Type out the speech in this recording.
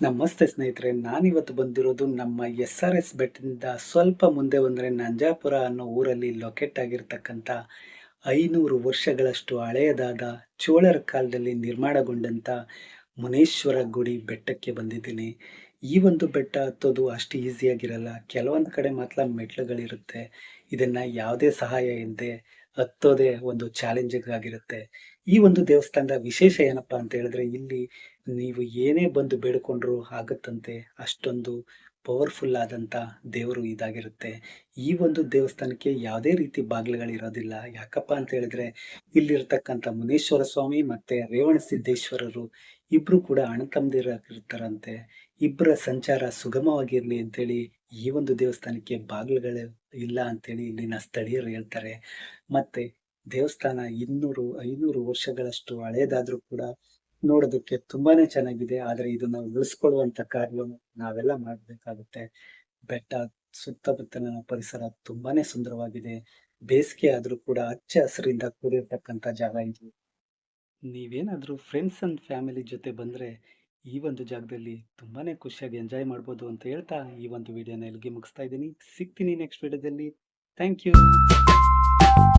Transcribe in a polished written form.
ನಮಸ್ತೆ ಸ್ನೇಹಿತರೆ, ನಾನಿವತ್ತು ಬಂದಿರೋದು ನಮ್ಮ ಎಸ್-ಆರ್-ಎಸ್ ಬೆಟ್ಟದಿಂದ ಸ್ವಲ್ಪ ಮುಂದೆ ಬಂದರೆ ನಂಜಾಪುರ ಅನ್ನೋ ಊರಲ್ಲಿ ಲೊಕೇಟ್ ಆಗಿರ್ತಕ್ಕಂಥ 500 ವರ್ಷಗಳಷ್ಟು ಹಳೆಯದಾದ ಚೋಳರ ಕಾಲದಲ್ಲಿ ನಿರ್ಮಾಣಗೊಂಡಂಥ ಮುನೇಶ್ವರ ಗುಡಿ ಬೆಟ್ಟಕ್ಕೆ ಬಂದಿದ್ದೀನಿ. ಈ ಒಂದು ಬೆಟ್ಟ ಹತ್ತೋದು ಅಷ್ಟು ಈಸಿಯಾಗಿರಲ್ಲ. ಕೆಲವೊಂದು ಕಡೆ ಮಾತ್ರ ಮೆಟ್ಲುಗಳಿರುತ್ತೆ. ಇದನ್ನ ಯಾವುದೇ ಸಹಾಯ ಇಲ್ಲದೆ ಹತ್ತೋದೇ ಒಂದು ಚಾಲೆಂಜಿಂಗ್ ಆಗಿರುತ್ತೆ. ಈ ಒಂದು ದೇವಸ್ಥಾನದ ವಿಶೇಷ ಏನಪ್ಪಾ ಅಂತ ಹೇಳಿದ್ರೆ, ಇಲ್ಲಿ ನೀವು ಏನೇ ಬಂದು ಬೇಡಿಕೊಂಡ್ರು ಆಗುತ್ತಂತೆ. ಅಷ್ಟೊಂದು ಪವರ್‌ಫುಲ್ ಆದಂತ ದೇವರು ಇದಾಗಿರುತ್ತೆ. ಈ ಒಂದು ದೇವಸ್ಥಾನಕ್ಕೆ ಯಾವುದೇ ರೀತಿ ಬಾಗಿಲುಗಳಿರೋದಿಲ್ಲ. ಯಾಕಪ್ಪ ಅಂತ ಹೇಳಿದ್ರೆ, ಇಲ್ಲಿರ್ತಕ್ಕಂಥ ಮುನೇಶ್ವರ ಸ್ವಾಮಿ ಮತ್ತೆ ರೇವಣಸಿದ್ದೇಶ್ವರರು ಇಬ್ರು ಕೂಡ ಅಣ್ಣ-ತಮ್ಮಂದಿರಾಗಿರ್ತಾರಂತೆ. ಇಬ್ಬರ ಸಂಚಾರ ಸುಗಮವಾಗಿರ್ಲಿ ಅಂತೇಳಿ ಈ ಒಂದು ದೇವಸ್ಥಾನಕ್ಕೆ ಬಾಗಿಲುಗಳು ಇಲ್ಲ ಅಂತೇಳಿ ಇಲ್ಲಿನ ಸ್ಥಳೀಯರು ಹೇಳ್ತಾರೆ. ಮತ್ತೆ ದೇವಸ್ಥಾನ 200, 500 ವರ್ಷಗಳಷ್ಟು ಹಳೇದಾದ್ರೂ ಕೂಡ ನೋಡೋದಕ್ಕೆ ತುಂಬಾನೇ ಚೆನ್ನಾಗಿದೆ. ಆದ್ರೆ ಇದನ್ನ ಉಳಿಸ್ಕೊಳ್ಳುವಂತ ಕಾರ್ಯ ನಾವೆಲ್ಲ ಮಾಡ್ಬೇಕಾಗುತ್ತೆ. ಬೆಟ್ಟ ಸುತ್ತಮುತ್ತಲಿನ ಪರಿಸರ ತುಂಬಾನೇ ಸುಂದರವಾಗಿದೆ. ಬೇಸಿಗೆ ಆದ್ರೂ ಕೂಡ ಹಚ್ಚ ಹಸಿರಿಂದ ಕೂಡಿರ್ತಕ್ಕಂಥ ಜಾಗ ಇದು. ನೀವೇನಾದ್ರೂ ಫ್ರೆಂಡ್ಸ್ ಅಂಡ್ ಫ್ಯಾಮಿಲಿ ಜೊತೆ ಬಂದ್ರೆ ಈ ಒಂದು ಜಾಗದಲ್ಲಿ ತುಂಬಾನೇ ಖುಷಿಯಾಗಿ ಎಂಜಾಯ್ ಮಾಡ್ಬೋದು ಅಂತ ಹೇಳ್ತಾ ಈ ಒಂದು ವಿಡಿಯೋನ ಇಲ್ಲಿಗೆ ಮುಗಿಸ್ತಾ ಇದ್ದೀನಿ. ಸಿಗ್ತೀನಿ ನೆಕ್ಸ್ಟ್ ವಿಡಿಯೋದಲ್ಲಿ. Thank you.